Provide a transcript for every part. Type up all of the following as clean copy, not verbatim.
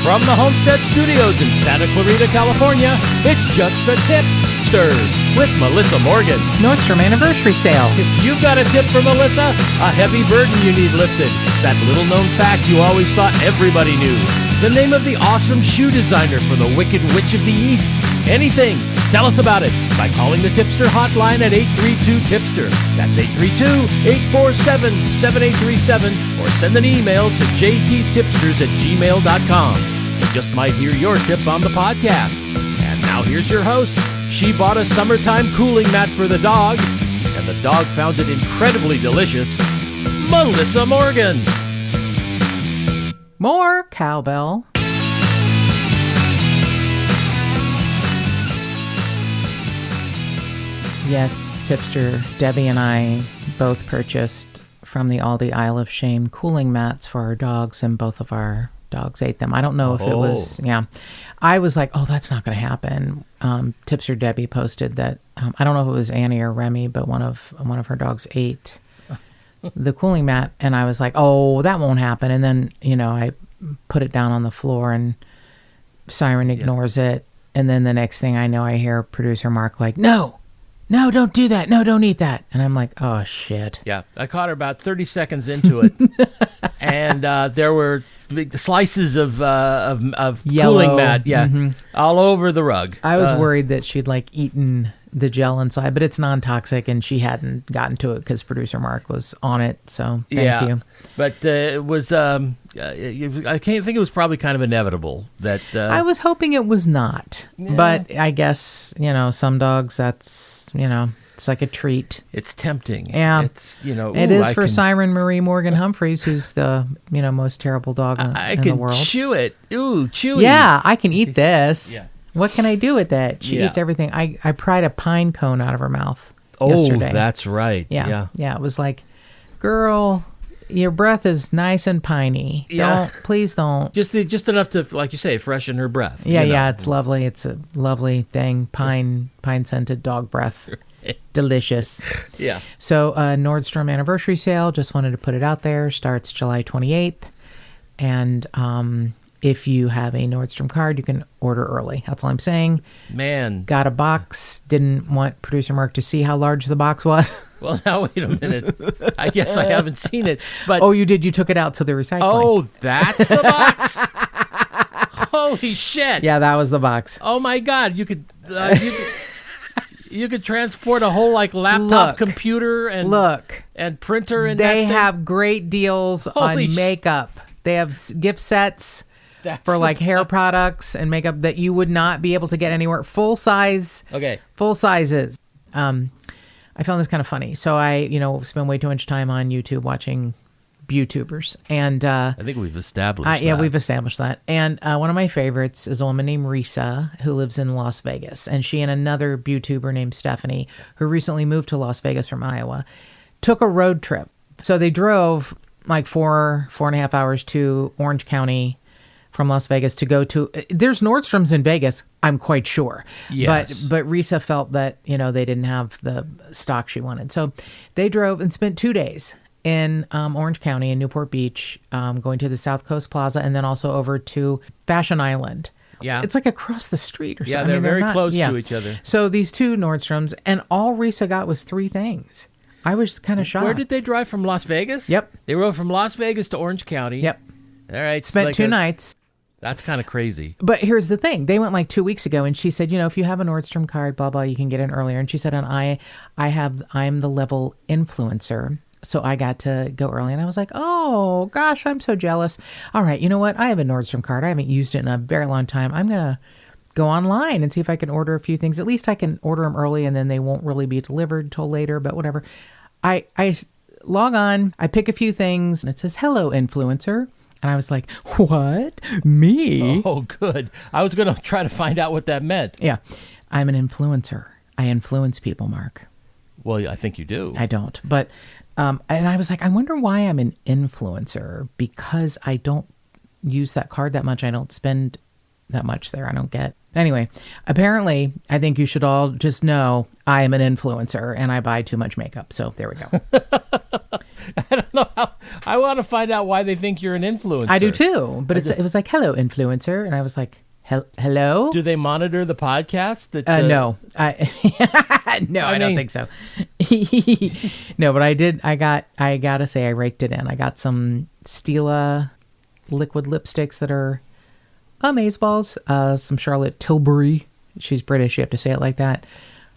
From the Homestead Studios in Santa Clarita, California, it's just the Tip-Sters with Melissa Morgan. Nordstrom anniversary sale. If you've got a tip for Melissa, a heavy burden you need lifted, that little-known fact you always thought everybody knew, the name of the awesome shoe designer for the Wicked Witch of the East, anything, tell us about it by calling the Tipster hotline at 832-TIPSTER. That's 832-847-7837, or send an email to jttipsters@gmail.com. You just might hear your tip on the podcast. And now here's your host. She bought a summertime cooling mat for the dog, and the dog found it incredibly delicious. Melissa Morgan. More cowbell. Yes, Tipster Debbie and I both purchased from the Aldi Isle of Shame cooling mats for our dogs, and both of our dogs ate them. I don't know if it was, I was like, oh, that's not going to happen. Tipster Debbie posted that, I don't know if it was Annie or Remy, but one of her dogs ate the cooling mat, and I was like, oh, that won't happen. And then, I put it down on the floor, and Siren ignores it. And then the next thing I know, I hear producer Mark like, no, don't do that. No, don't eat that. And I'm like, oh, shit. Yeah, I caught her about 30 seconds into it, and there were big slices of Yellow. cooling mat, all over the rug. I was worried that she'd eaten the gel inside, but it's non-toxic, and she hadn't gotten to it because producer Mark was on it. So thank you. But it was, I can't think it was probably kind of inevitable that. I was hoping it was not, but I guess some dogs that's it's like a treat. It's tempting. Yeah, it's it is for Siren Marie Morgan Humphreys, who's the most terrible dog in the world. I can chew it. Ooh, chewy. Yeah, I can eat this. Yeah. What can I do with it? She eats everything. I pried a pine cone out of her mouth yesterday. Oh, that's right. Yeah. It was like, girl, your breath is nice and piney. Please don't. Just enough to, like you say, freshen her breath. Yeah, it's lovely. It's a lovely thing. Pine scented dog breath. Delicious. Yeah. So Nordstrom anniversary sale, just wanted to put it out there, starts July 28th. And if you have a Nordstrom card, you can order early. That's all I'm saying. Man. Got a box. Didn't want producer Mark to see how large the box was. Well, now wait a minute. I guess I haven't seen it. But oh, you did? You took it out to the recycling. Oh, that's the box? Holy shit. Yeah, that was the box. Oh, my God. You could transport a whole laptop computer and printer in that thing. They have great deals on makeup. They have gift sets for hair products and makeup that you would not be able to get anywhere. Full size. Okay. Full sizes. I found this kind of funny. So I, spend way too much time on YouTube watching YouTubers. And I think we've established that. Yeah, we've established that. And one of my favorites is a woman named Risa, who lives in Las Vegas. And she and another YouTuber named Stephanie, who recently moved to Las Vegas from Iowa, took a road trip. So they drove 4.5 hours to Orange County from Las Vegas to go to, there's Nordstrom's in Vegas, I'm quite sure. Yes. But Risa felt that, they didn't have the stock she wanted. So they drove and spent 2 days in Orange County in Newport Beach, going to the South Coast Plaza, and then also over to Fashion Island. Yeah. It's across the street or something. Yeah, they're very close to each other. So these two Nordstroms, and all Risa got was 3 things. I was kind of shocked. Where did they drive from? Las Vegas? Yep. They rode from Las Vegas to Orange County. Yep. All right. Spent 2 nights. That's kind of crazy. But here's the thing. They went 2 weeks ago, and she said, if you have a Nordstrom card, blah, blah, you can get in earlier. And she said, and I'm the level influencer, so I got to go early. And I was like, oh, gosh, I'm so jealous. All right, you know what? I have a Nordstrom card. I haven't used it in a very long time. I'm going to go online and see if I can order a few things. At least I can order them early, and then they won't really be delivered till later, but whatever. I log on, I pick a few things, and it says, hello, influencer. And I was like, what? Me? Oh, good. I was going to try to find out what that meant. Yeah. I'm an influencer. I influence people, Mark. Well, I think you do. I don't. But, and I was like, I wonder why I'm an influencer, because I don't use that card that much. I don't spend that much there. I don't get. Anyway, apparently, I think you should all just know I am an influencer and I buy too much makeup. So there we go. I don't know I want to find out why they think you're an influencer. I do too. But it was like, hello, influencer. And I was like, hello? Do they monitor the podcast? No. No, I don't think so. No, but I gotta say, I raked it in. I got some Stila liquid lipsticks that are amazeballs. Some Charlotte Tilbury. She's British. You have to say it like that.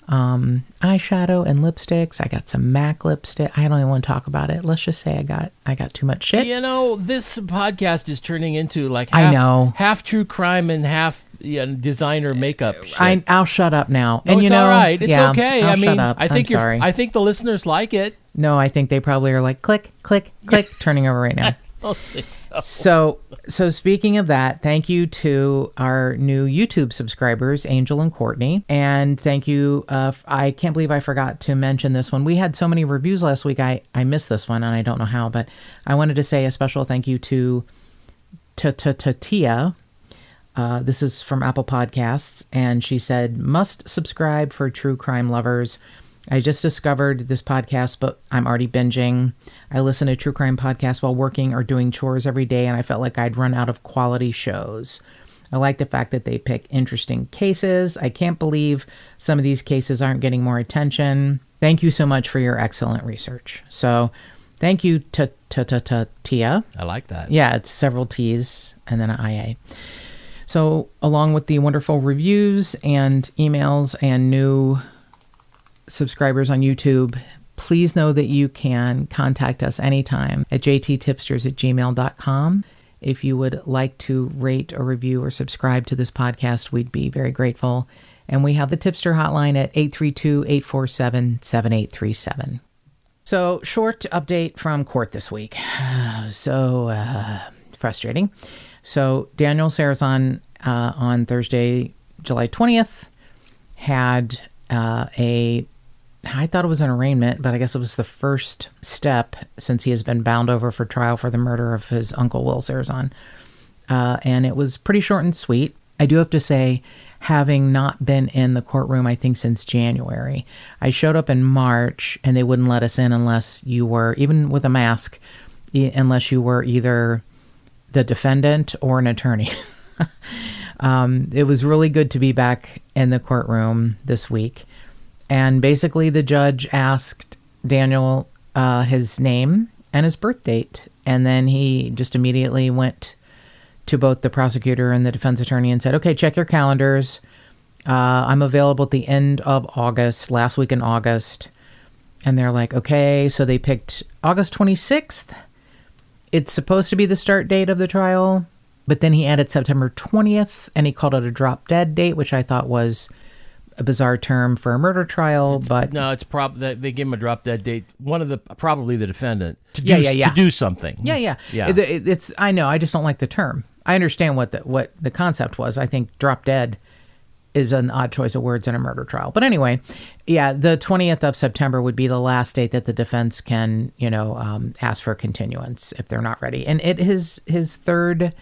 Eyeshadow and lipsticks. I got some MAC lipstick. I don't even want to talk about it. Let's just say I got too much shit. This podcast is turning into like half true crime and half designer makeup shit. I'll shut up now. No, it's all right. It's okay. I'll shut up. I'm sorry. I think the listeners like it. No, I think they probably are like click, click, click, turning over right now. I don't think so. So speaking of that, thank you to our new YouTube subscribers, Angel and Courtney. And thank you. I can't believe I forgot to mention this one. We had so many reviews last week. I missed this one and I don't know how, but I wanted to say a special thank you to Tia. This is from Apple Podcasts. And she said, must subscribe for true crime lovers. I just discovered this podcast, but I'm already binging. I listen to true crime podcasts while working or doing chores every day, and I felt like I'd run out of quality shows. I like the fact that they pick interesting cases. I can't believe some of these cases aren't getting more attention. Thank you so much for your excellent research. So thank you to Tia. I like that. Yeah, it's several T's and then an IA. So along with the wonderful reviews and emails and new subscribers on YouTube, please know that you can contact us anytime at jttipsters@gmail.com. If you would like to rate or review or subscribe to this podcast, we'd be very grateful. And we have the Tipster hotline at 832-847-7837. So, short update from court this week. So frustrating. So, Daniel Sarazan on Thursday, July 20th, had I thought it was an arraignment, but I guess it was the first step since he has been bound over for trial for the murder of his uncle, Will Sarazan. And it was pretty short and sweet. I do have to say, having not been in the courtroom, I think, since January, I showed up in March and they wouldn't let us in unless you were, even with a mask, unless you were either the defendant or an attorney. It was really good to be back in the courtroom this week. And basically the judge asked Daniel his name and his birth date. And then he just immediately went to both the prosecutor and the defense attorney and said, okay, check your calendars. I'm available at the end of August, last week in August. And they're like, okay. So they picked August 26th. It's supposed to be the start date of the trial. But then he added September 20th and he called it a drop dead date, which I thought was a bizarre term for a murder trial, but no, it's they gave him a drop dead date. Probably the defendant to do something. Yeah. It's I know. I just don't like the term. I understand what the concept was. I think drop dead is an odd choice of words in a murder trial. But anyway, yeah, the 20th of September would be the last date that the defense can, ask for continuance if they're not ready. And it is his third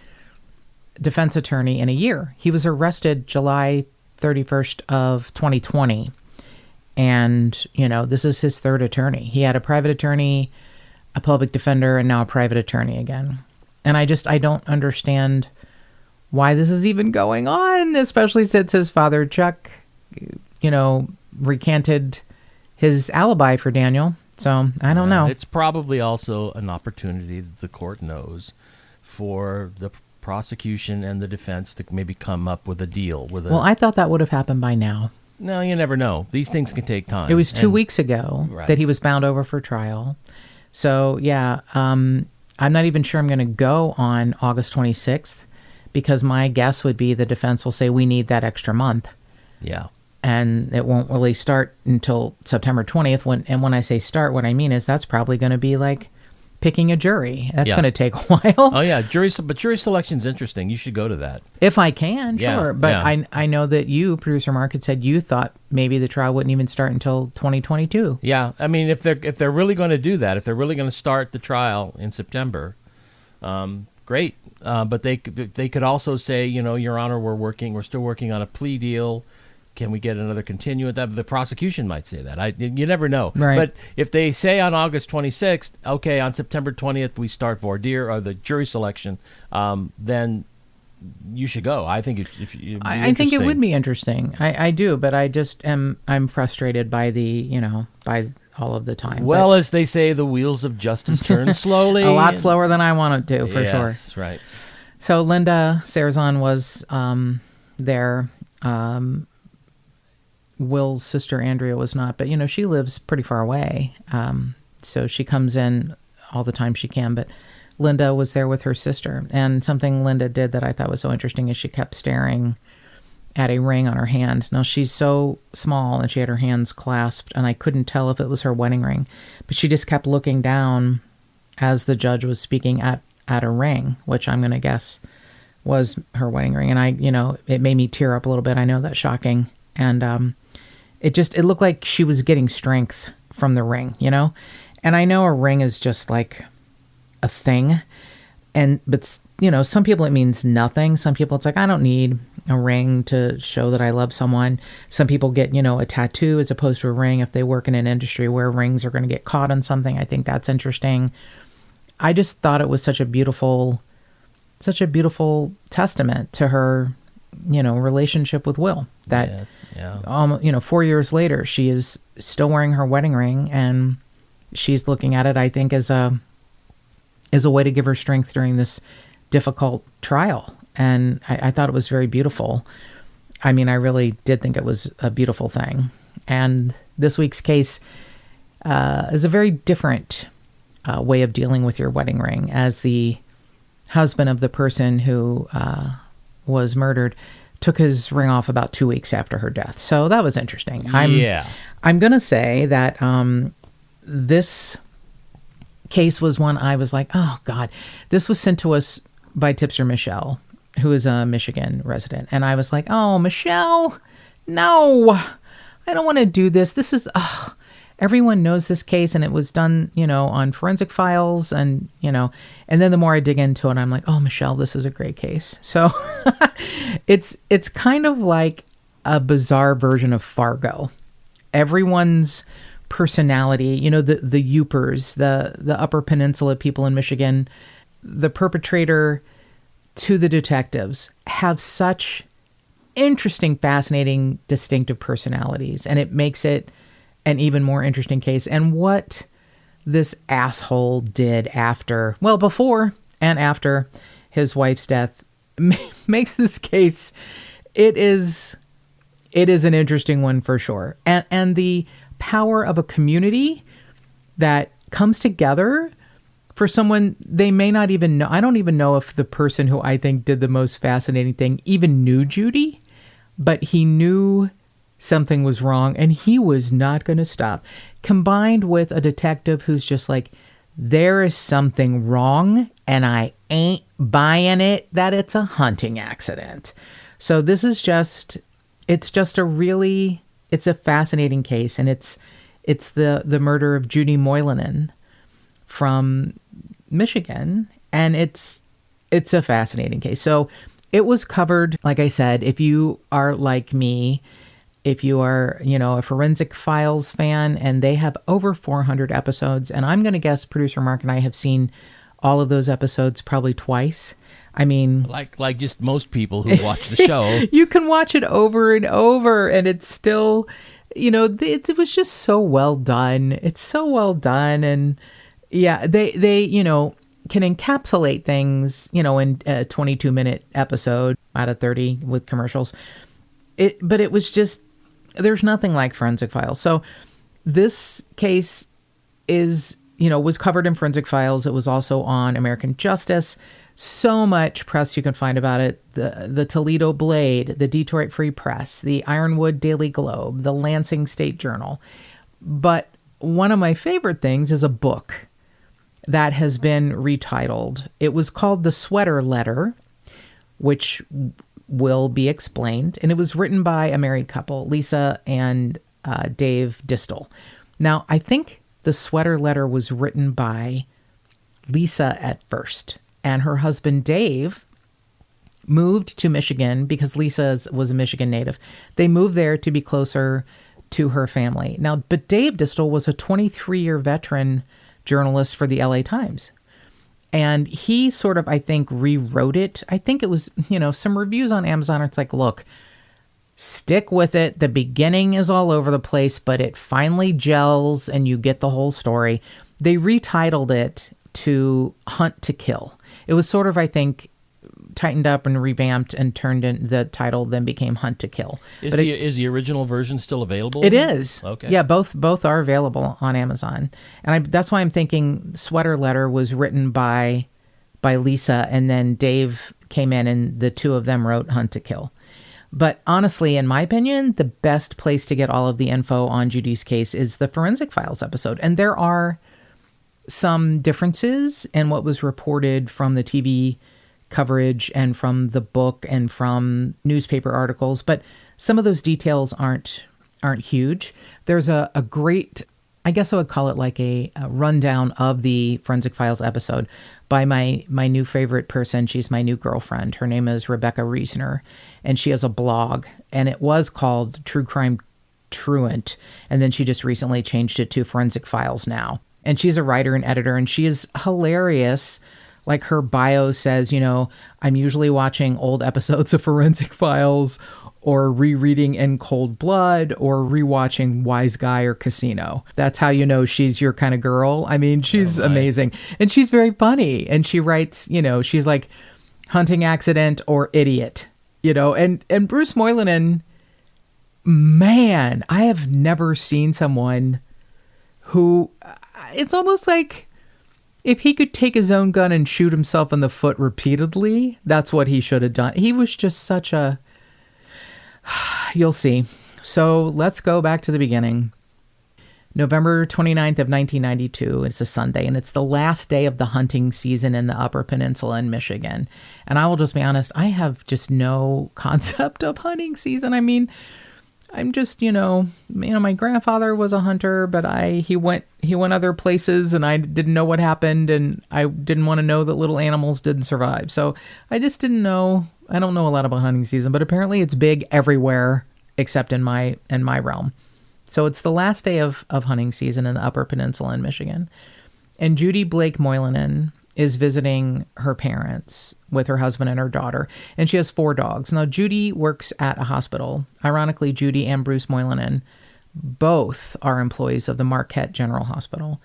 defense attorney in a year. He was arrested July 31st of 2020. And, this is his third attorney. He had a private attorney, a public defender, and now a private attorney again. And I don't understand why this is even going on, especially since his father, Chuck, recanted his alibi for Daniel. So I don't know. It's probably also an opportunity that the court knows for the prosecution and the defense to maybe come up with a deal. Well, I thought that would have happened by now. No, you never know. These things can take time. It was 2 weeks ago that he was bound over for trial. So, yeah, I'm not even sure I'm going to go on August 26th because my guess would be the defense will say we need that extra month. Yeah. And it won't really start until September 20th. When I say start, what I mean is that's probably going to be like picking a jury. That's going to take a while. Oh, yeah. Jury selection's interesting. You should go to that. If I can, sure. Yeah, but I know that you, Producer Mark, had said you thought maybe the trial wouldn't even start until 2022. Yeah. I mean, if they're really going to do that, if they're really going to start the trial in September, great. But they could also say, Your Honor, we're still working on a plea deal. can we get another continuance? The prosecution might say that. You never know. Right. But if they say on August 26th, okay, on September 20th we start voir dire or the jury selection, then you should go. I think I think it would be interesting. I do, but I'm frustrated by by all of the time. Well, as they say, the wheels of justice turn slowly. A lot slower than I want it to, for sure. Yes, right. So Linda Sarazan was there. Will's sister Andrea was not, but she lives pretty far away. So she comes in all the time she can, but Linda was there with her sister. And something Linda did that I thought was so interesting is she kept staring at a ring on her hand. Now, she's so small and she had her hands clasped, and I couldn't tell if it was her wedding ring, but she just kept looking down as the judge was speaking at a ring, which I'm going to guess was her wedding ring. And it made me tear up a little bit. I know that's shocking. And it looked like she was getting strength from the ring, And I know a ring is just like a thing. But some people it means nothing. Some people it's like, I don't need a ring to show that I love someone. Some people get, a tattoo as opposed to a ring if they work in an industry where rings are going to get caught on something. I think that's interesting. I just thought it was such a beautiful testament to her, relationship with Will that, 4 years later, she is still wearing her wedding ring, and she's looking at it, I think, as a way to give her strength during this difficult trial. And I thought it was very beautiful. I mean, I really did think it was a beautiful thing. And this week's case is a very different way of dealing with your wedding ring. As the husband of the person who was murdered took his ring off about 2 weeks after her death. So that was interesting. I'm going to say that this case was one I was like, oh God, this was sent to us by Tipster Michelle, who is a Michigan resident. And I was like, oh, Michelle, no, I don't want to do this. This is, everyone knows this case, and it was done, on Forensic Files, and then the more I dig into it, I'm like, oh, Michelle, this is a great case. So it's kind of like a bizarre version of Fargo. Everyone's personality, the Yoopers, the Upper Peninsula people in Michigan, the perpetrator to the detectives have such interesting, fascinating, distinctive personalities, and it makes it an even more interesting case. And what this asshole did before and after his wife's death makes this case, it is an interesting one for sure. And the power of a community that comes together for someone they may not even know. I don't even know if the person who I think did the most fascinating thing even knew Judy, but he knew something was wrong and he was not going to stop. Combined with a detective who's just like, there is something wrong and I ain't buying it that it's a hunting accident. So this is it's a fascinating case, and it's the murder of Judy Moilanen from Michigan, and it's a fascinating case. So it was covered, like I said, if you are like me, if you are, a Forensic Files fan, and they have over 400 episodes, and I'm going to guess producer Mark and I have seen all of those episodes probably twice. I mean, like just most people who watch the show, you can watch it over and over, and it's still, it was just so well done. It's so well done, and yeah, they can encapsulate things, in a 22-minute episode out of 30 with commercials. But it was just, there's nothing like Forensic Files. So this case was covered in Forensic Files. It was also on American Justice. So much press you can find about it. The Toledo Blade, the Detroit Free Press, the Ironwood Daily Globe, the Lansing State Journal. But one of my favorite things is a book that has been retitled. It was called The Sweater Letter, which will be explained. And it was written by a married couple, Lisa and Dave Distel. Now, I think The Sweater Letter was written by Lisa at first. And her husband, Dave, moved to Michigan because Lisa was a Michigan native. They moved there to be closer to her family. Now, but Dave Distel was a 23-year veteran journalist for the LA Times. And he sort of, I think, rewrote it. I think it was, some reviews on Amazon. It's like, look, stick with it. The beginning is all over the place, but it finally gels and you get the whole story. They retitled it to Hunt to Kill. It was sort of, I think, tightened up and revamped and turned in the title, then became Hunt to Kill. Is the original version still available? It is. Okay. Yeah, both are available on Amazon. And that's why I'm thinking Sweater Letter was written by Lisa, and then Dave came in and the two of them wrote Hunt to Kill. But honestly, in my opinion, the best place to get all of the info on Judy's case is the Forensic Files episode. And there are some differences in what was reported from the TV coverage and from the book and from newspaper articles, but some of those details aren't huge. There's a great, I guess I would call it like a rundown of the Forensic Files episode by my new favorite person. She's my new girlfriend. Her name is Rebecca Reasoner, and she has a blog, and it was called True Crime Truant, and then she just recently changed it to Forensic Files now. And she's a writer and editor, and she is hilarious. Like her bio says, I'm usually watching old episodes of Forensic Files or rereading In Cold Blood or rewatching Wise Guy or Casino. That's how you know she's your kind of girl. I mean, she's amazing. And she's very funny. And she writes, she's like hunting accident or idiot, and Bruce Moilanen, man, I have never seen someone who, it's almost like if he could take his own gun and shoot himself in the foot repeatedly, that's what he should have done. He was just such a... You'll see. So let's go back to the beginning. November 29th of 1992. It's a Sunday, and it's the last day of the hunting season in the Upper Peninsula in Michigan. And I will just be honest, I have just no concept of hunting season. I mean, I'm just, my grandfather was a hunter, but he went other places, and I didn't know what happened, and I didn't want to know that little animals didn't survive. So I just didn't know. I don't know a lot about hunting season, but apparently it's big everywhere except in my realm. So it's the last day of hunting season in the Upper Peninsula in Michigan. And Judy Blake Moilanen is visiting her parents with her husband and her daughter. And she has 4 dogs. Now, Judy works at a hospital. Ironically, Judy and Bruce Moilanen both are employees of the Marquette General Hospital.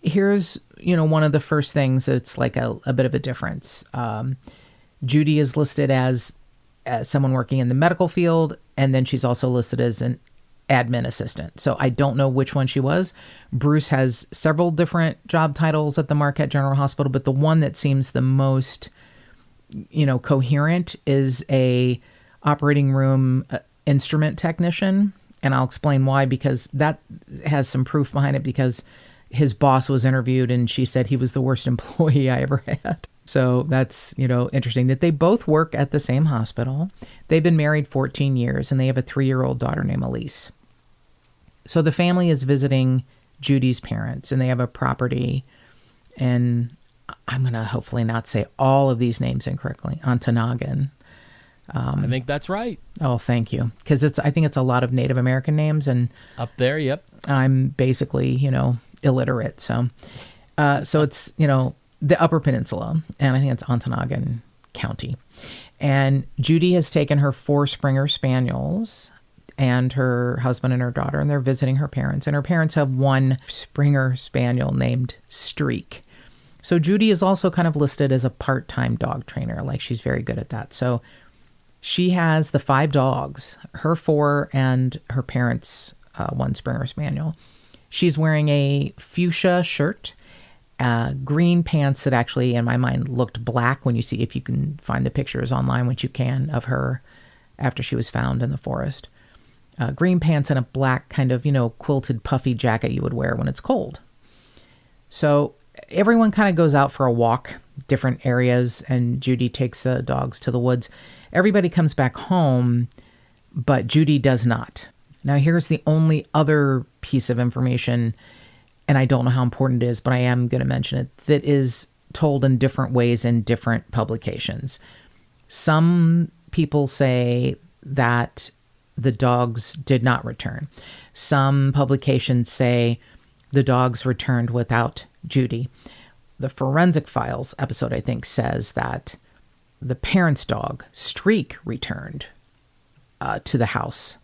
Here's, one of the first things that's like a bit of a difference. Judy is listed as someone working in the medical field, and then she's also listed as an admin assistant. So I don't know which one she was. Bruce has several different job titles at the Marquette General Hospital, but the one that seems the most, coherent is a operating room instrument technician. And I'll explain why, because that has some proof behind it, because his boss was interviewed and she said he was the worst employee I ever had. So that's, interesting that they both work at the same hospital. They've been married 14 years and they have a 3-year-old daughter named Elise. So the family is visiting Judy's parents, and they have a property, and I'm going to hopefully not say all of these names incorrectly, Ontonagon. I think that's right. Oh, thank you. Because I think it's a lot of Native American names, and up there, yep. I'm basically, illiterate. So it's, the Upper Peninsula, and I think it's Ontonagon County. And Judy has taken her 4 Springer Spaniels and her husband and her daughter, and they're visiting her parents. And her parents have 1 Springer Spaniel named Streak. So Judy is also kind of listed as a part-time dog trainer. Like, she's very good at that. So she has the 5 dogs, her 4 and her parents' 1 Springer Spaniel. She's wearing a fuchsia shirt, green pants that actually, in my mind, looked black when you see, if you can find the pictures online, which you can, of her after she was found in the forest. Green pants and a black kind of, quilted puffy jacket you would wear when it's cold. So everyone kind of goes out for a walk, different areas, and Judy takes the dogs to the woods. Everybody comes back home, but Judy does not. Now, here's the only other piece of information, and I don't know how important it is, but I am going to mention it, that is told in different ways in different publications. Some people say that the dogs did not return. Some publications say the dogs returned without Judy. The Forensic Files episode, I think, says that the parents' dog, Streak, returned to the house,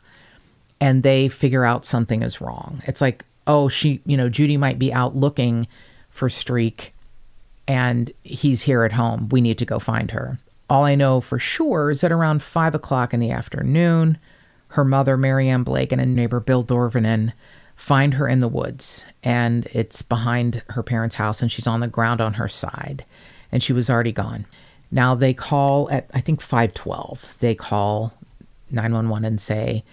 and they figure out something is wrong. It's like, oh, Judy might be out looking for Streak, and he's here at home. We need to go find her. All I know for sure is that around 5 o'clock in the afternoon, her mother, Mary Ann Blake, and a neighbor, Bill Dorvanen, find her in the woods, and it's behind her parents' house, and she's on the ground on her side, and she was already gone. Now they call at, I think, 5:12. They call 911 and say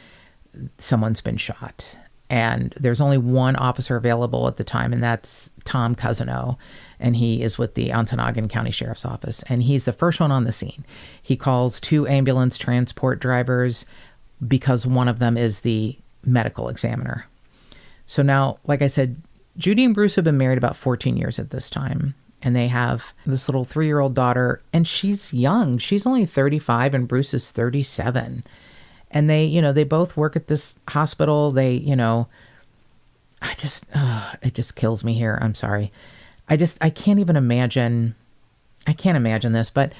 someone's been shot. And there's only one officer available at the time, and that's Tom Cousino, and he is with the Ontonagon County Sheriff's Office, and he's the first one on the scene. He calls 2 ambulance transport drivers because one of them is the medical examiner. So now, like I said, Judy and Bruce have been married about 14 years at this time, and they have this little 3-year-old daughter, and she's young. She's only 35, and Bruce is 37. And they both work at this hospital. It just kills me here. I'm sorry. I can't even imagine. I can't imagine this. But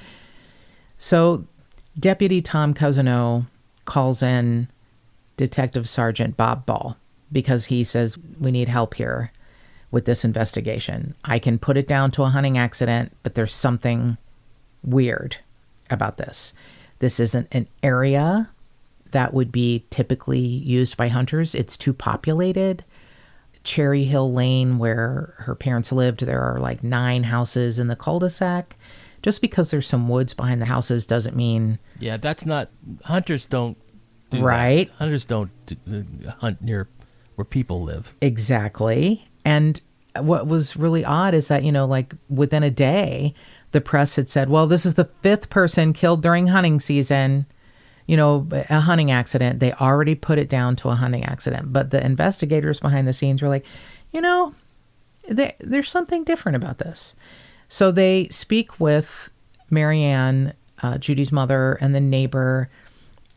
so Deputy Tom Cousino calls in Detective Sergeant Bob Ball because he says, we need help here with this investigation. I can put it down to a hunting accident, but there's something weird about this. This isn't an area that would be typically used by hunters. It's too populated. Cherry Hill Lane, where her parents lived, there are like 9 houses in the cul-de-sac. Just because there's some woods behind the houses doesn't mean... Yeah, that's not... Hunters don't do right? That. Hunters don't hunt near where people live. Exactly. And what was really odd is that, like within a day, the press had said, well, this is the 5th person killed during hunting season. A hunting accident. They already put it down to a hunting accident. But the investigators behind the scenes were like, there's something different about this. So they speak with Mary Ann, Judy's mother, and the neighbor,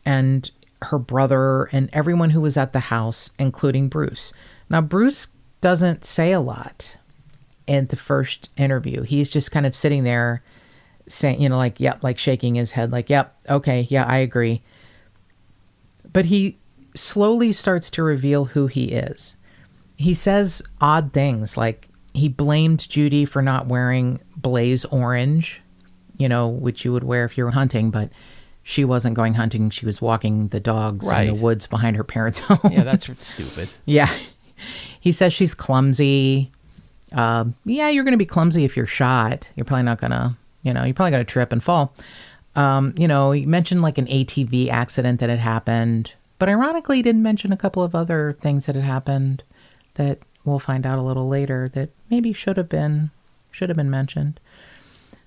and her brother, and everyone who was at the house, including Bruce. Now, Bruce doesn't say a lot in the first interview. He's just kind of sitting there saying, yep, like shaking his head, like, yep, okay, yeah, I agree. But he slowly starts to reveal who he is. He says odd things, like he blamed Judy for not wearing blaze orange, which you would wear if you were hunting, but she wasn't going hunting. She was walking the dogs in the woods behind her parents' home. Yeah, that's stupid. Yeah. He says she's clumsy. Yeah, you're going to be clumsy if you're shot. You're probably not going to... you're probably going to trip and fall. He mentioned like an ATV accident that had happened, but ironically he didn't mention a couple of other things that had happened that we'll find out a little later that maybe should have been mentioned.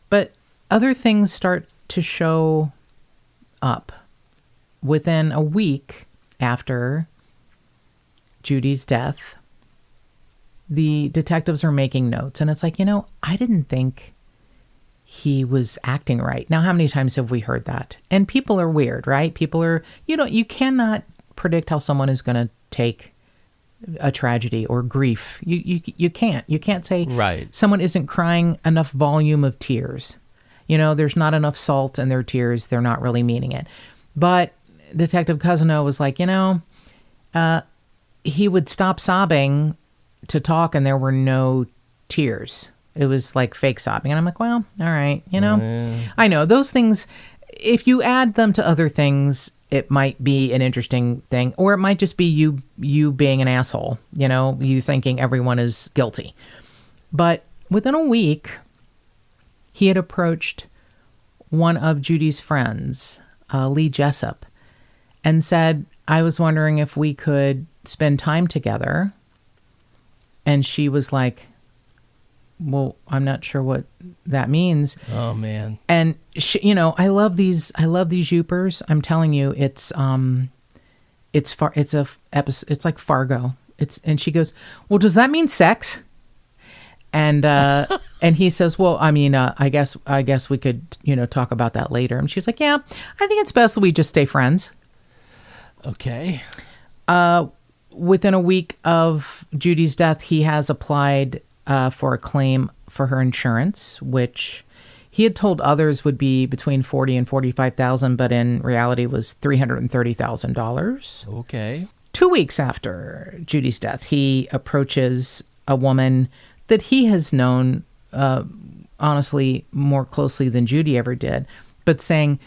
But other things start to show up within a week after Judy's death. The detectives are making notes, and it's like, I didn't think he was acting right. Now, how many times have we heard that? And people are weird, right? People are, you cannot predict how someone is going to take a tragedy or grief. You can't. You can't say someone isn't crying enough volume of tears. There's not enough salt in their tears. They're not really meaning it. But Detective Cousino was like, he would stop sobbing to talk and there were no tears. It was like fake sobbing. And I'm like, well, all right, I know those things, if you add them to other things, it might be an interesting thing, or it might just be you being an asshole, you thinking everyone is guilty. But within a week, he had approached one of Judy's friends, Lee Jessup, and said, I was wondering if we could spend time together. And she was like, well, I'm not sure what that means. Oh man. And she, I love these youpers. I'm telling you, it's like Fargo. And she goes, well, does that mean sex? And and he says, well, I mean, I guess we could, talk about that later. And she's like, yeah, I think it's best that we just stay friends. Okay. Within a week of Judy's death, he has applied for a claim for her insurance, which he had told others would be between $40,000 and $45,000, but in reality was $330,000. Okay. 2 weeks after Judy's death, he approaches a woman that he has known, honestly, more closely than Judy ever did, but saying,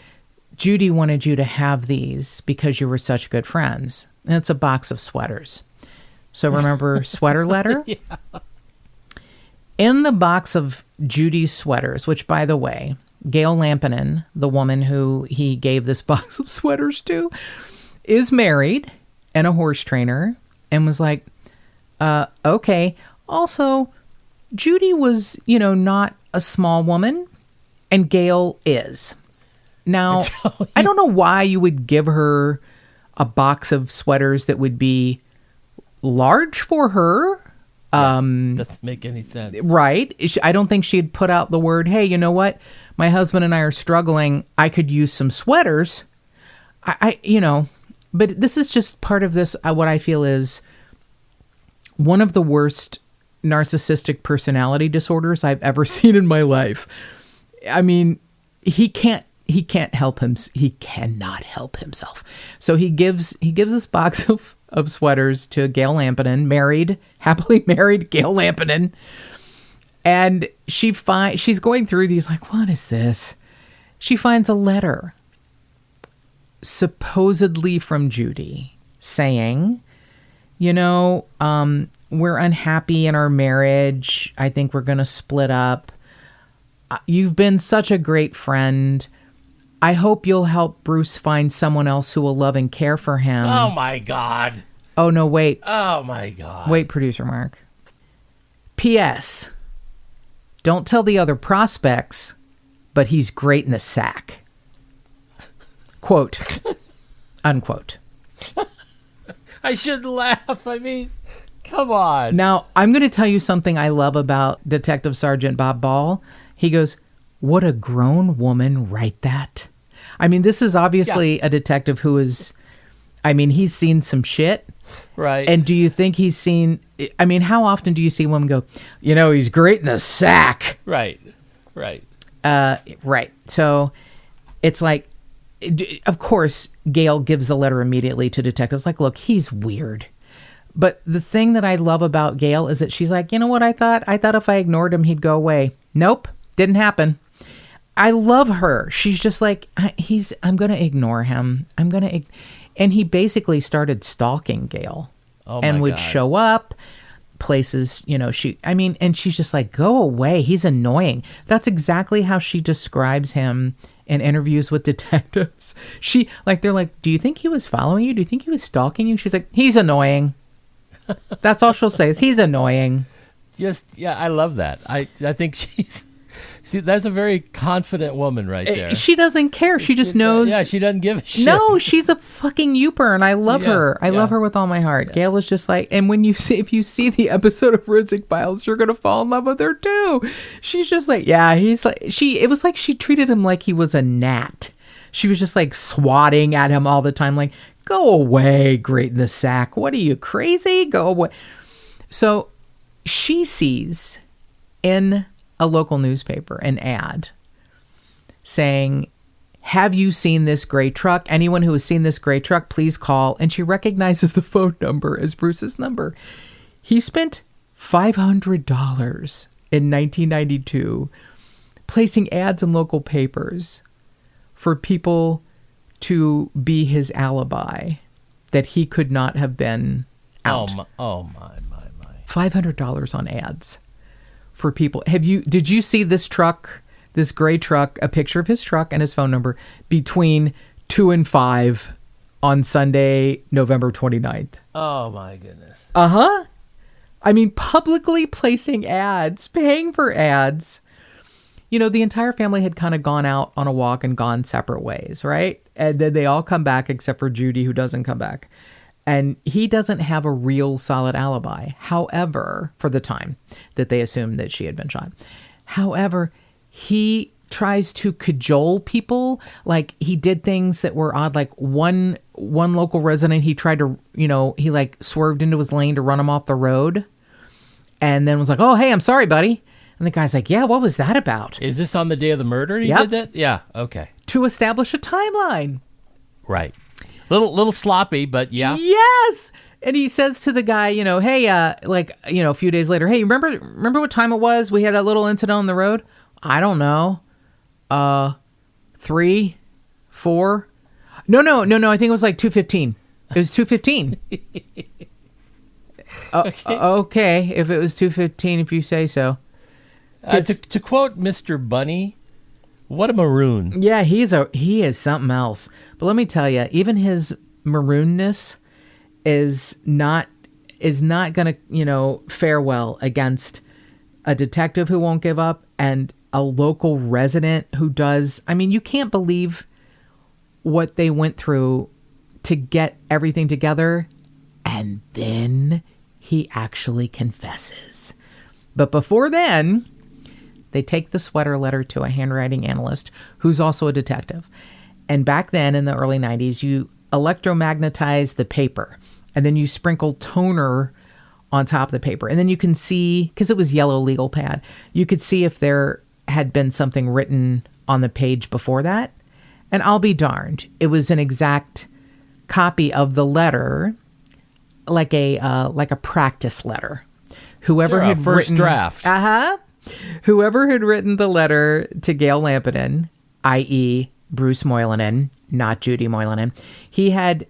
Judy wanted you to have these because you were such good friends. And it's a box of sweaters. So remember sweater letter? Yeah. In the box of Judy's sweaters, which, by the way, Gail Lampinen, the woman who he gave this box of sweaters to, is married and a horse trainer, and was like, okay. Also, Judy was, not a small woman, and Gail is. Now, I don't know why you would give her a box of sweaters that would be large for her. Doesn't make any sense. Right. I don't think she'd put out the word, hey, you know what? My husband and I are struggling. I could use some sweaters. But this is just part of this, what I feel is one of the worst narcissistic personality disorders I've ever seen in my life. I mean, he cannot help himself. So he gives this box of sweaters to Gail Lampinen, happily married Gail Lampinen. And she's going through these like, what is this? She finds a letter supposedly from Judy saying, we're unhappy in our marriage. I think we're going to split up. You've been such a great friend. I hope you'll help Bruce find someone else who will love and care for him. Oh, my God. Oh, no, wait. Oh, my God. Wait, producer Mark. P.S. Don't tell the other prospects, but he's great in the sack. Quote, unquote. I shouldn't laugh. I mean, come on. Now, I'm going to tell you something I love about Detective Sergeant Bob Ball. He goes, would a grown woman write that? I mean, this is obviously a detective who is, he's seen some shit. Right. And do you think he's seen, how often do you see a woman go, he's great in the sack? Right. Right. Right. So it's like, of course, Gail gives the letter immediately to detectives. Like, look, he's weird. But the thing that I love about Gail is that she's like, you know what I thought? I thought if I ignored him, he'd go away. Nope. Didn't happen. I love her. She's just like, I'm going to ignore him. And he basically started stalking Gail and would show up places, and she's just like, go away. He's annoying. That's exactly how she describes him in interviews with detectives. They're like, do you think he was following you? Do you think he was stalking you? She's like, he's annoying. That's all she'll say is he's annoying. I love that. I think that's a very confident woman right there. She doesn't care. She just knows. Yeah, she doesn't give a shit. No, she's a fucking youper, and I love her. I love her with all my heart. Yeah. Gail is just like, and if you see the episode of Forensic Files, you're gonna fall in love with her too. She's just like, it was like she treated him like he was a gnat. She was just like swatting at him all the time, like, go away, great in the sack. What are you, crazy? Go away. So she sees in a local newspaper an ad saying, have you seen this gray truck? Anyone who has seen this gray truck, please call. And she recognizes the phone number as Bruce's number. He spent $500 in 1992 placing ads in local papers for people to be his alibi that he could not have been out. Oh my. $500 on ads for people. Did you see this truck, this gray truck, a picture of his truck and his phone number between 2 and 5 on Sunday, November 29th? Oh my goodness. Uh-huh. Publicly placing ads, paying for ads. The entire family had kind of gone out on a walk and gone separate ways, right? And then they all come back except for Judy, who doesn't come back. And he doesn't have a real solid alibi. However, for the time that they assumed that she had been shot. However, he tries to cajole people. Like, he did things that were odd. Like one local resident, he tried to, he like swerved into his lane to run him off the road. And then was like, oh, hey, I'm sorry, buddy. And the guy's like, yeah, what was that about? Is this on the day of the murder he did that? Yeah, okay. To establish a timeline. Right. Little sloppy, but yeah. Yes. And he says to the guy, hey, a few days later, hey, remember what time it was? We had that little incident on the road? I don't know. 3, 4. No. I think it was like 2:15. It was 2:15. Okay. If it was 2:15, if you say so. To quote Mr. Bunny, what a maroon. Yeah, he is something else. But let me tell you, even his maroonness is not going to, fare well against a detective who won't give up and a local resident who does. I mean, you can't believe what they went through to get everything together. And then he actually confesses. But before then, they take the sweater letter to a handwriting analyst who's also a detective. And back then in the early 90s, you electromagnetize the paper and then you sprinkle toner on top of the paper. And then you can see, because it was yellow legal pad, you could see if there had been something written on the page before that. And I'll be darned, it was an exact copy of the letter, like a practice letter. Whoever had first written, draft. Whoever had written the letter to Gail Lampinen, i.e. Bruce Moilanen, not Judy Moilanen, he had,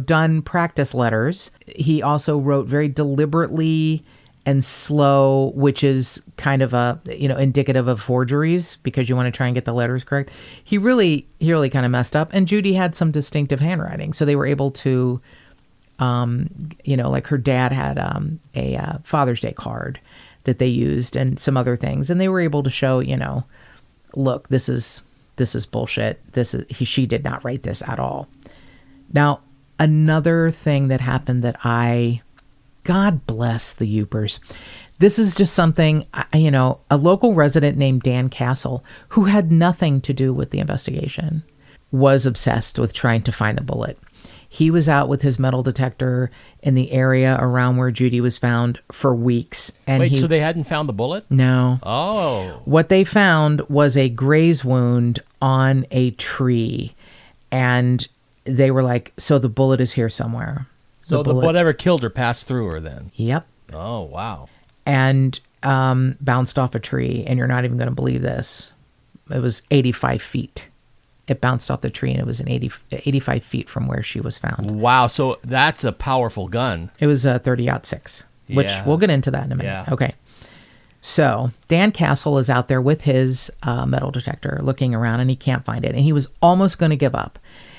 done practice letters. He also wrote very deliberately and slow, which is kind of indicative of forgeries because you want to try and get the letters correct. He really kind of messed up. And Judy had some distinctive handwriting. So they were able to, like her dad had a Father's Day card that they used and some other things. And they were able to show, look, this is bullshit. She did not write this at all. Now, another thing that happened that God bless the Yoopers. This is just something, a local resident named Dan Castle, who had nothing to do with the investigation, was obsessed with trying to find the bullet. He was out with his metal detector in the area around where Judy was found for weeks. And so they hadn't found the bullet? No. Oh. What they found was a graze wound on a tree. And they were like, so the bullet is here somewhere. So whatever killed her passed through her then? Yep. Oh, wow. And bounced off a tree. And you're not even going to believe this. It was 85 feet. It bounced off the tree, and it was 85 feet from where she was found. Wow, so that's a powerful gun. It was a 30-06, which we'll get into that in a minute. Yeah. Okay. So Dan Castle is out there with his metal detector looking around, and he can't find it. And he was almost going to give up.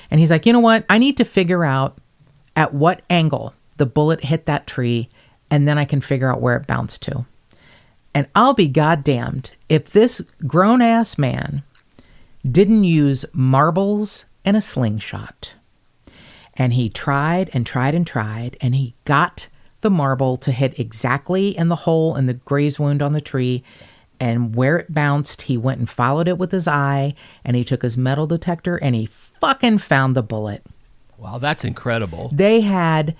And he's like, you know what? I need to figure out at what angle the bullet hit that tree, and then I can figure out where it bounced to. And I'll be goddamned if this grown-ass man didn't use marbles and a slingshot. And he tried and tried and tried, and he got the marble to hit exactly in the hole in the graze wound on the tree. And where it bounced, he went and followed it with his eye, and he took his metal detector, and he fucking found the bullet. Wow, that's incredible. They had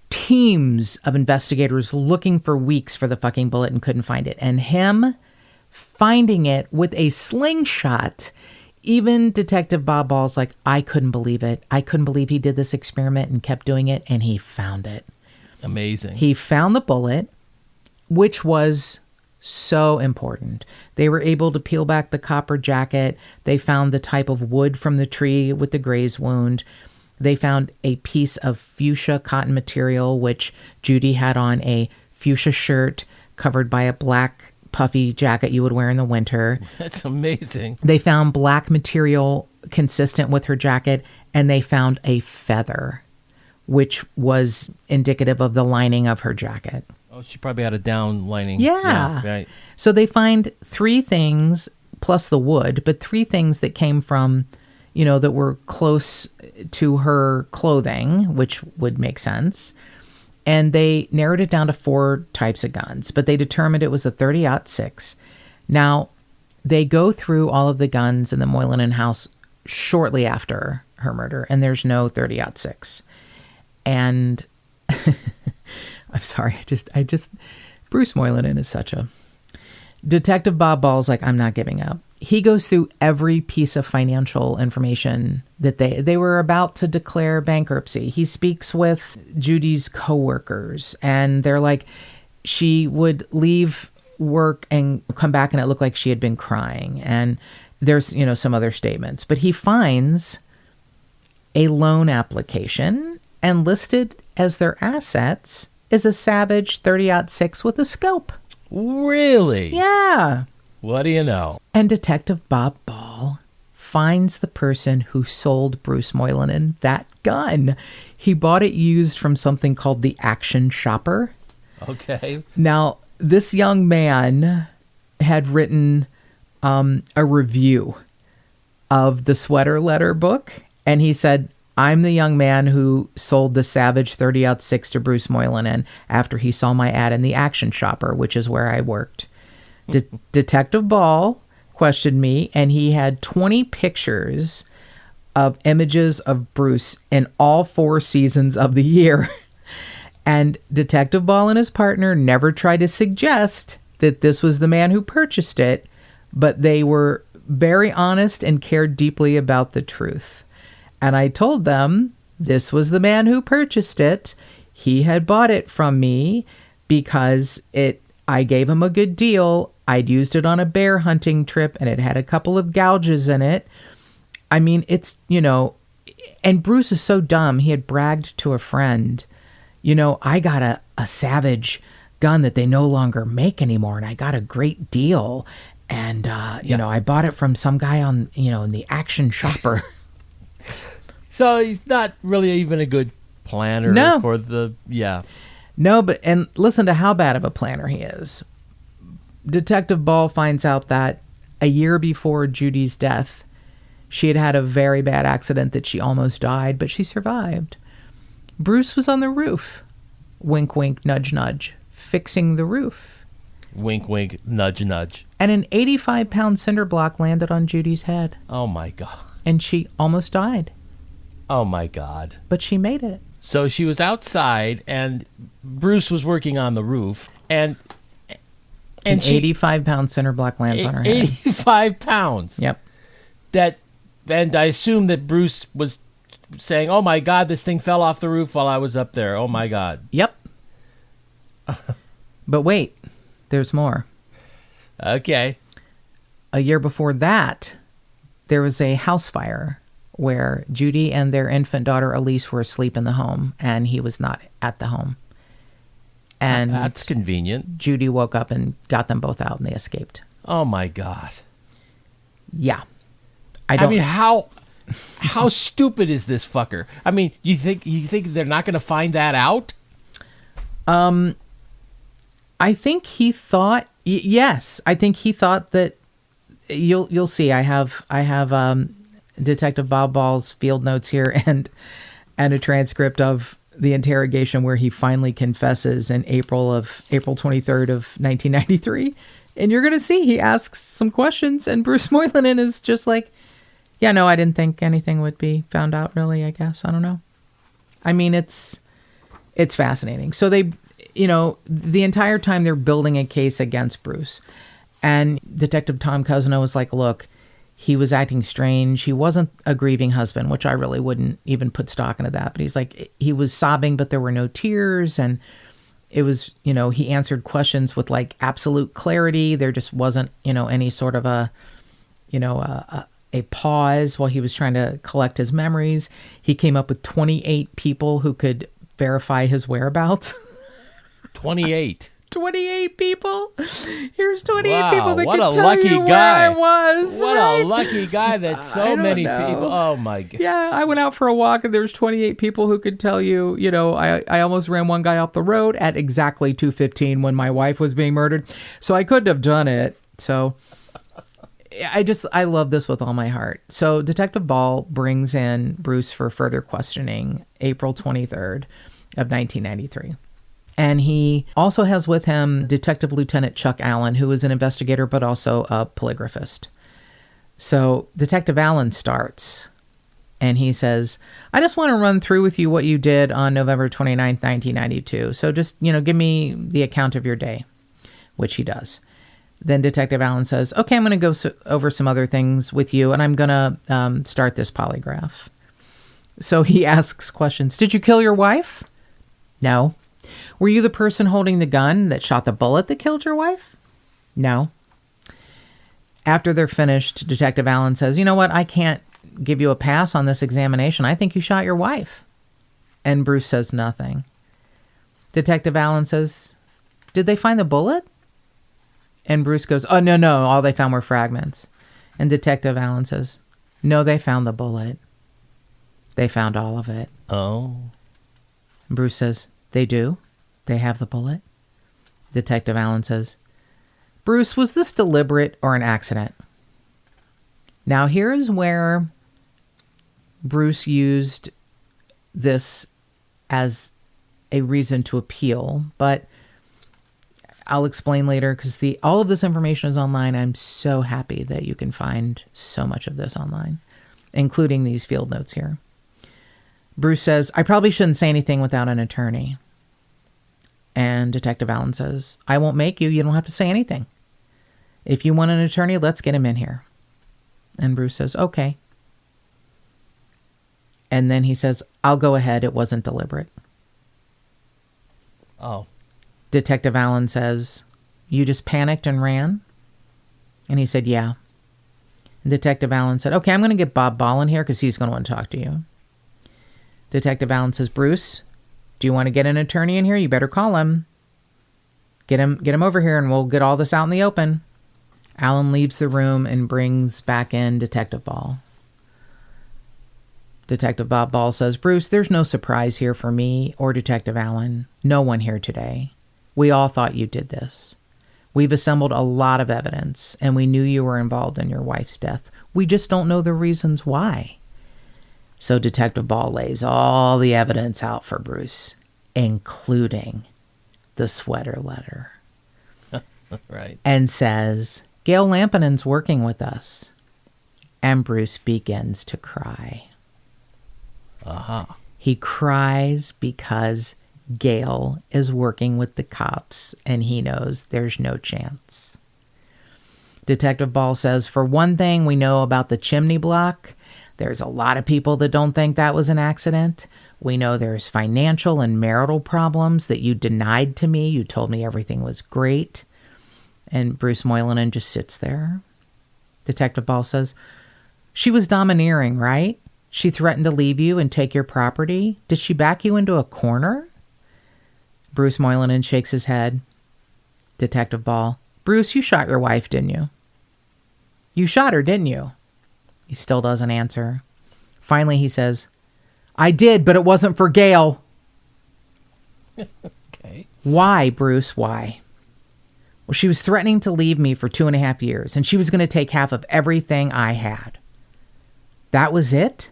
teams of investigators looking for weeks for the fucking bullet and couldn't find it. And him finding it with a slingshot. Even Detective Bob Ball's like, I couldn't believe it. I couldn't believe he did this experiment and kept doing it, and he found it. Amazing. He found the bullet, which was so important. They were able to peel back the copper jacket. They found the type of wood from the tree with the graze wound. They found a piece of fuchsia cotton material, which Judy had on a fuchsia shirt covered by a black puffy jacket you would wear in the winter. That's amazing. They found black material consistent with her jacket, and they found a feather, which was indicative of the lining of her jacket. Oh, she probably had a down lining. Yeah. Right. So they find 3 things, plus the wood, but 3 things that came from, that were close to her clothing, which would make sense. And they narrowed it down to 4 types of guns, but they determined it was a 30-06. Now, they go through all of the guns in the Moilanen house shortly after her murder, and there's no 30-06. And I'm sorry, I just Bruce Moilanen is such a... Detective Bob Ball's like, I'm not giving up. He goes through every piece of financial information that they were about to declare bankruptcy. He speaks with Judy's coworkers, and they're like, she would leave work and come back and it looked like she had been crying. And there's, some other statements. But he finds a loan application, and listed as their assets is a Savage 30-06 with a scope. Really? Yeah. What do you know? And Detective Bob Ball finds the person who sold Bruce Moilanen that gun. He bought it used from something called the Action Shopper. Okay. Now, this young man had written a review of the Sweater Letter book, and he said, I'm the young man who sold the Savage 30-06 to Bruce Moilanen after he saw my ad in the Action Shopper, which is where I worked. Detective Ball questioned me, and he had 20 pictures of images of Bruce in all 4 seasons of the year. And Detective Ball and his partner never tried to suggest that this was the man who purchased it, but they were very honest and cared deeply about the truth. And I told them this was the man who purchased it. He had bought it from me because I gave him a good deal. I'd used it on a bear hunting trip, and it had a couple of gouges in it. I mean, it's, and Bruce is so dumb. He had bragged to a friend, I got a Savage gun that they no longer make anymore, and I got a great deal. And, I bought it from some guy on, in the Action Shopper. So he's not really even a good planner for the, No, and listen to how bad of a planner he is. Detective Ball finds out that a year before Judy's death, she had had a very bad accident that she almost died, but she survived. Bruce was on the roof, wink, wink, nudge, nudge, fixing the roof. Wink, wink, nudge, nudge. And an 85-pound cinder block landed on Judy's head. Oh, my God. And she almost died. Oh, my God. But she made it. So she was outside, and Bruce was working on the roof, and an 85-pound cinder block lands on her head. 85 pounds. Yep. And I assume that Bruce was saying, oh, my God, this thing fell off the roof while I was up there. Oh, my God. Yep. But wait, there's more. Okay. A year before that, there was a house fire where Judy and their infant daughter Elise were asleep in the home, and he was not at the home. And that's convenient. Judy woke up and got them both out, and they escaped. Oh, my God. Yeah. I mean, how stupid is this fucker? I mean, you think they're not going to find that out? I think he thought, yes. I think he thought that you'll see. I have Detective Bob Ball's field notes here and a transcript of the interrogation where he finally confesses in April 23rd of 1993. And you're going to see he asks some questions, and Bruce Moilanen is just like, yeah, no, I didn't think anything would be found out, really, I guess. I don't know. I mean, it's fascinating. So they, the entire time they're building a case against Bruce. And Detective Tom Cousino was like, look, he was acting strange. He wasn't a grieving husband, which I really wouldn't even put stock into that. But he's like, he was sobbing, but there were no tears. And it was, he answered questions with like absolute clarity. There just wasn't, any sort of a pause while he was trying to collect his memories. He came up with 28 people who could verify his whereabouts. 28. 28 people. Here's 28 wow, people that what can a tell lucky you guy. where I was. What right? a lucky guy that so many people. Oh my God. Yeah, I went out for a walk and there's 28 people who could tell you, I almost ran one guy off the road at exactly 2:15 when my wife was being murdered. So I couldn't have done it. So I love this with all my heart. So Detective Ball brings in Bruce for further questioning April 23rd of 1993. And he also has with him Detective Lieutenant Chuck Allen, who is an investigator, but also a polygraphist. So Detective Allen starts, and he says, I just want to run through with you what you did on November 29th, 1992. So just, give me the account of your day, which he does. Then Detective Allen says, okay, I'm going to go over some other things with you, and I'm going to start this polygraph. So he asks questions. Did you kill your wife? No. Were you the person holding the gun that shot the bullet that killed your wife? No. After they're finished, Detective Allen says, you know what? I can't give you a pass on this examination. I think you shot your wife. And Bruce says nothing. Detective Allen says, did they find the bullet? And Bruce goes, oh, no. All they found were fragments. And Detective Allen says, no, they found the bullet. They found all of it. Oh. And Bruce says, they do? They have the bullet? Detective Allen says, Bruce, was this deliberate or an accident? Now, here is where Bruce used this as a reason to appeal, but I'll explain later because all of this information is online. I'm so happy that you can find so much of this online, including these field notes here. Bruce says, I probably shouldn't say anything without an attorney. And Detective Allen says, I won't make you. You don't have to say anything. If you want an attorney, let's get him in here. And Bruce says, okay. And then he says, I'll go ahead. It wasn't deliberate. Oh. Detective Allen says, you just panicked and ran? And he said, yeah. And Detective Allen said, okay, I'm going to get Bob Ball in here because he's going to want to talk to you. Detective Allen says, Bruce, do you want to get an attorney in here? You better call him. Get him over here and we'll get all this out in the open. Allen leaves the room and brings back in Detective Ball. Detective Bob Ball says, Bruce, there's no surprise here for me or Detective Allen. No one here today. We all thought you did this. We've assembled a lot of evidence, and we knew you were involved in your wife's death. We just don't know the reasons why. So Detective Ball lays all the evidence out for Bruce, including the sweater letter. Right. And says, Gail Lampinen's working with us. And Bruce begins to cry. Uh-huh. He cries because Gail is working with the cops and he knows there's no chance. Detective Ball says, for one thing we know about the chimney block, there's a lot of people that don't think that was an accident. We know there's financial and marital problems that you denied to me. You told me everything was great. And Bruce Moilanen just sits there. Detective Ball says, she was domineering, right? She threatened to leave you and take your property. Did she back you into a corner? Bruce Moilanen shakes his head. Detective Ball, Bruce, you shot your wife, didn't you? You shot her, didn't you? He still doesn't answer. Finally, he says, I did, but it wasn't for Gail. Okay. Why, Bruce, why? Well, she was threatening to leave me for 2.5 years, and she was going to take half of everything I had. That was it?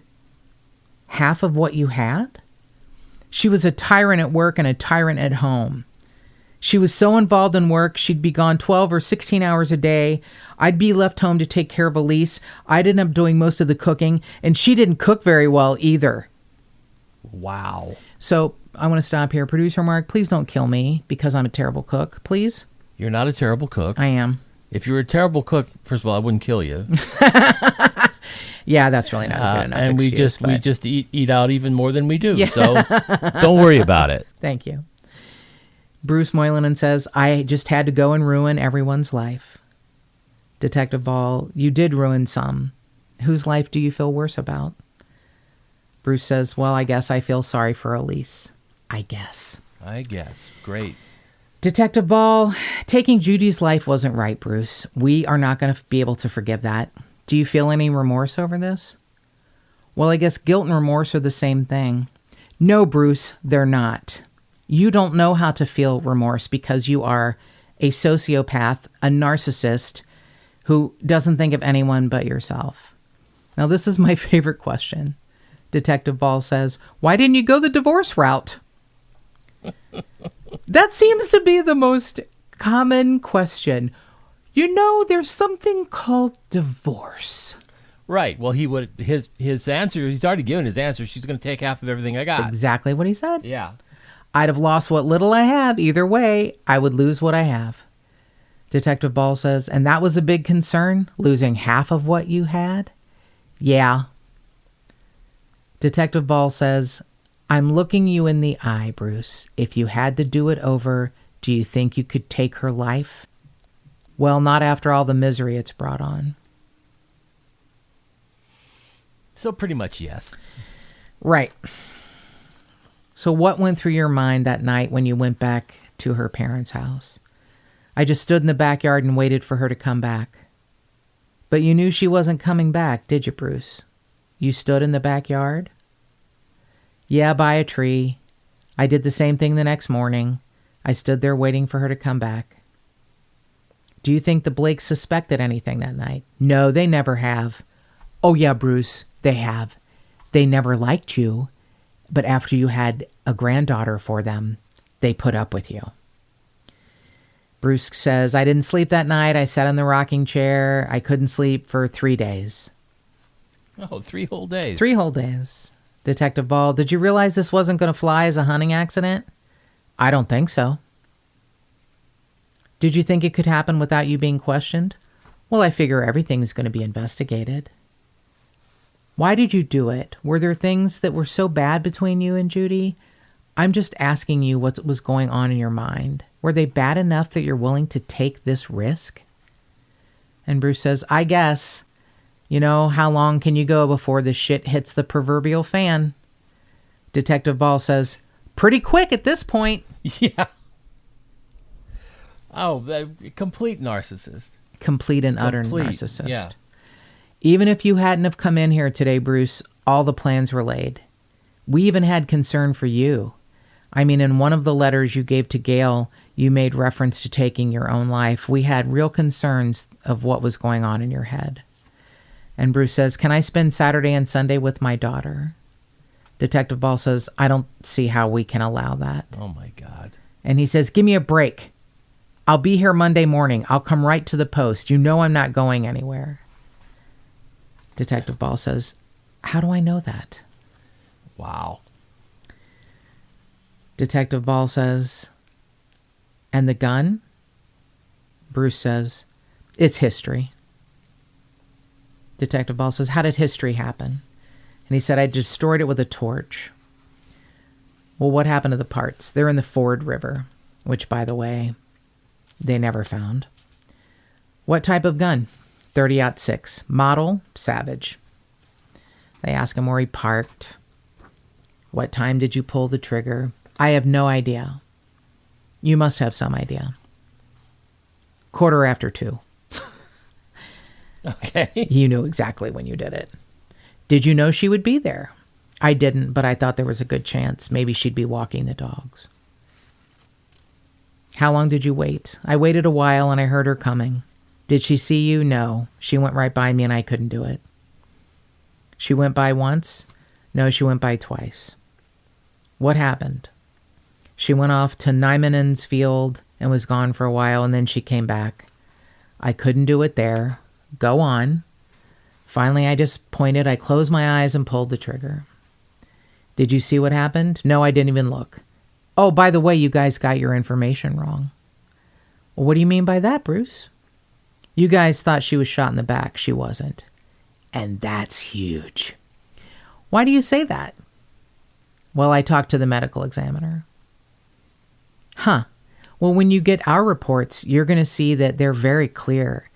Half of what you had? She was a tyrant at work and a tyrant at home. She was so involved in work, she'd be gone 12 or 16 hours a day. I'd be left home to take care of Elise. I'd end up doing most of the cooking, and she didn't cook very well either. Wow. So I want to stop here. Producer Mark, please don't kill me because I'm a terrible cook, please. You're not a terrible cook. I am. If you were a terrible cook, first of all, I wouldn't kill you. Yeah, that's really not a good enough and excuse, we just eat out even more than we do. Yeah. So don't worry about it. Thank you. Bruce Moilanen says, I just had to go and ruin everyone's life. Detective Ball, you did ruin some. Whose life do you feel worse about? Bruce says, well, I guess I feel sorry for Elise. I guess. Great. Detective Ball, taking Judy's life wasn't right, Bruce. We are not going to be able to forgive that. Do you feel any remorse over this? Well, I guess guilt and remorse are the same thing. No, Bruce, they're not. You don't know how to feel remorse because you are a sociopath, a narcissist, who doesn't think of anyone but yourself. Now, this is my favorite question. Detective Ball says, why didn't you go the divorce route? That seems to be the most common question. You know, there's something called divorce. Right. Well, he would his answer. He's already given his answer. She's going to take half of everything I got. That's exactly what he said. Yeah. I'd have lost what little I have. Either way, I would lose what I have. Detective Ball says, and that was a big concern, losing half of what you had? Yeah. Detective Ball says, I'm looking you in the eye, Bruce. If you had to do it over, do you think you could take her life? Well, not after all the misery it's brought on. So pretty much yes. Right. So what went through your mind that night when you went back to her parents' house? I just stood in the backyard and waited for her to come back. But you knew she wasn't coming back, did you, Bruce? You stood in the backyard? Yeah, by a tree. I did the same thing the next morning. I stood there waiting for her to come back. Do you think the Blakes suspected anything that night? No, they never have. Oh, yeah, Bruce, they have. They never liked you, but after you had a granddaughter for them, they put up with you. Bruce says, I didn't sleep that night. I sat in the rocking chair. I couldn't sleep for 3 days. Oh, 3 whole days. 3 whole days. Detective Ball, did you realize this wasn't going to fly as a hunting accident? I don't think so. Did you think it could happen without you being questioned? Well, I figure everything's going to be investigated. Why did you do it? Were there things that were so bad between you and Judy? I'm just asking you what was going on in your mind. Were they bad enough that you're willing to take this risk? And Bruce says, I guess. You know, how long can you go before the shit hits the proverbial fan? Detective Ball says, pretty quick at this point. Yeah. Oh, complete narcissist. Complete and utter narcissist. Yeah. Even if you hadn't have come in here today, Bruce, all the plans were laid. We even had concern for you. I mean, in one of the letters you gave to Gail, you made reference to taking your own life. We had real concerns of what was going on in your head. And Bruce says, can I spend Saturday and Sunday with my daughter? Detective Ball says, I don't see how we can allow that. Oh, my God. And he says, give me a break. I'll be here Monday morning. I'll come right to the post. You know I'm not going anywhere. Detective Ball says, how do I know that? Wow. Detective Ball says, and the gun? Bruce says, it's history. Detective Ball says, how did history happen? And he said, I destroyed it with a torch. Well, what happened to the parts? They're in the Ford River, which, by the way, they never found. What type of gun? 30-06. Model? Savage. They ask him where he parked. What time did you pull the trigger? I have no idea. You must have some idea. 2:15. Okay. You knew exactly when you did it. Did you know she would be there? I didn't, but I thought there was a good chance. Maybe she'd be walking the dogs. How long did you wait? I waited a while and I heard her coming. Did she see you? No. She went right by me and I couldn't do it. She went by once? No, she went by twice. What happened? She went off to Nymanen's field and was gone for a while, and then she came back. I couldn't do it there. Go on. Finally, I just pointed. I closed my eyes and pulled the trigger. Did you see what happened? No, I didn't even look. Oh, by the way, you guys got your information wrong. Well, what do you mean by that, Bruce? You guys thought she was shot in the back. She wasn't. And that's huge. Why do you say that? Well, I talked to the medical examiner. Huh. Well, when you get our reports, you're going to see that they're very clear.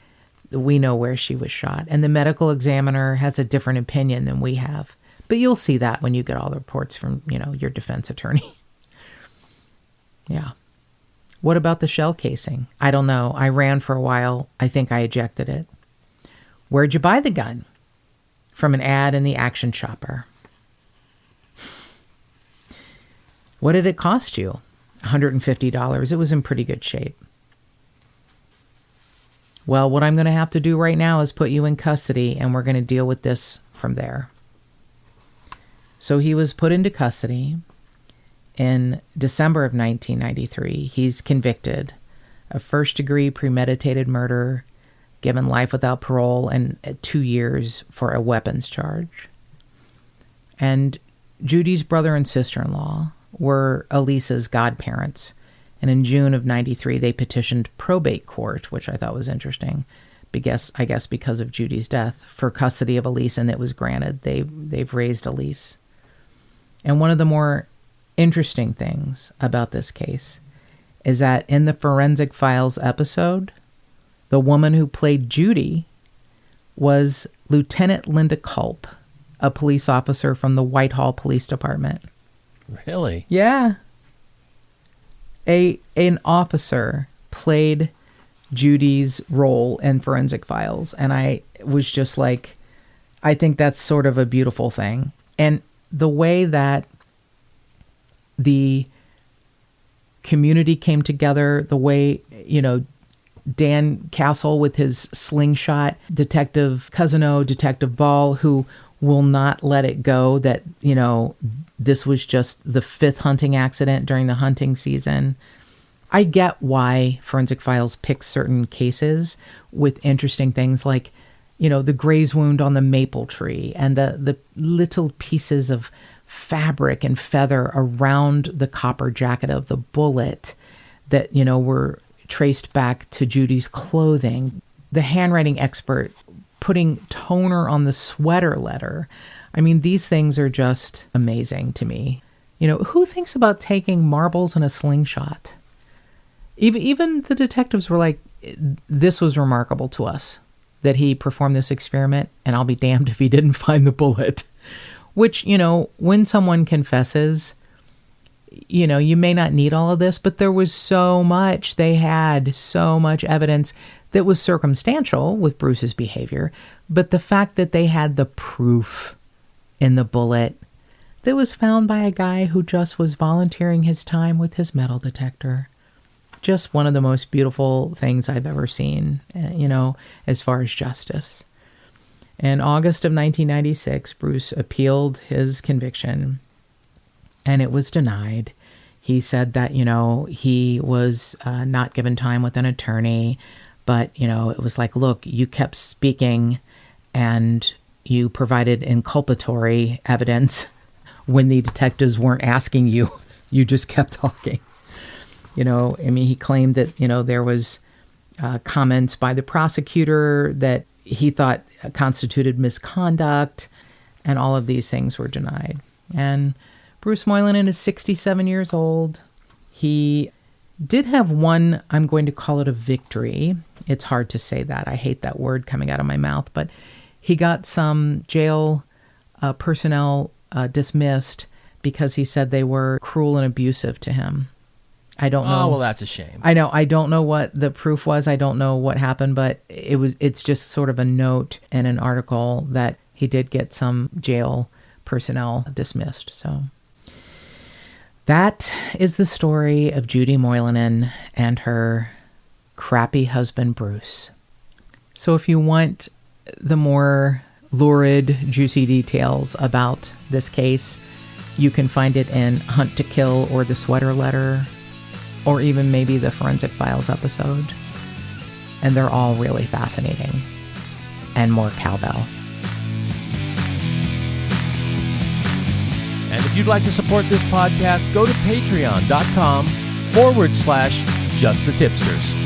We know where she was shot. And the medical examiner has a different opinion than we have. But you'll see that when you get all the reports from, your defense attorney. Yeah. What about the shell casing? I don't know. I ran for a while. I think I ejected it. Where'd you buy the gun? From an ad in the Action Shopper. What did it cost you? $150. It was in pretty good shape. Well, what I'm going to have to do right now is put you in custody, and we're going to deal with this from there. So he was put into custody in December of 1993. He's convicted of first-degree premeditated murder, given life without parole, and 2 years for a weapons charge. And Judy's brother and sister-in-law were Elise's godparents. And in June of 93, they petitioned probate court, which I thought was interesting, I guess because of Judy's death, for custody of Elise, and it was granted. They've raised Elise. And one of the more interesting things about this case is that in the Forensic Files episode, the woman who played Judy was Lieutenant Linda Culp, a police officer from the Whitehall Police Department. Really? Yeah. An officer played Judy's role in Forensic Files, and I was just like, I think that's sort of a beautiful thing. And the way that the community came together, the way, Dan Castle with his slingshot, Detective Cousineau, Detective Ball, who will not let it go that, this was just the 5th hunting accident during the hunting season. I get why Forensic Files picks certain cases with interesting things like, the graze wound on the maple tree and the little pieces of fabric and feather around the copper jacket of the bullet that, were traced back to Judy's clothing. The handwriting expert putting toner on the sweater letter. I mean, these things are just amazing to me. Who thinks about taking marbles in a slingshot? Even the detectives were like, this was remarkable to us, that he performed this experiment, and I'll be damned if he didn't find the bullet. Which, when someone confesses, you may not need all of this, but there was so much, they had so much evidence that was circumstantial with Bruce's behavior, but the fact that they had the proof in the bullet that was found by a guy who just was volunteering his time with his metal detector. Just one of the most beautiful things I've ever seen, as far as justice. In August of 1996, Bruce appealed his conviction, and it was denied. He said that, he was not given time with an attorney, but, it was like, look, you kept speaking and you provided inculpatory evidence when the detectives weren't asking you. You just kept talking. He claimed that, there was comments by the prosecutor that he thought constituted misconduct, and all of these things were denied. And Bruce Moilanen is 67 years old. He did have one, I'm going to call it a victory. It's hard to say that. I hate that word coming out of my mouth, but he got some jail personnel dismissed because he said they were cruel and abusive to him. I don't know. Oh, well, that's a shame. I know. I don't know what the proof was. I don't know what happened, but it's just sort of a note in an article that he did get some jail personnel dismissed. So that is the story of Judy Moilanen and her crappy husband, Bruce. So if you want the more lurid, juicy details about this case, you can find it in Hunt to Kill or The Sweater Letter, or even maybe the Forensic Files episode. And they're all really fascinating. And more cowbell. And if you'd like to support this podcast, go to patreon.com/justthetipsters.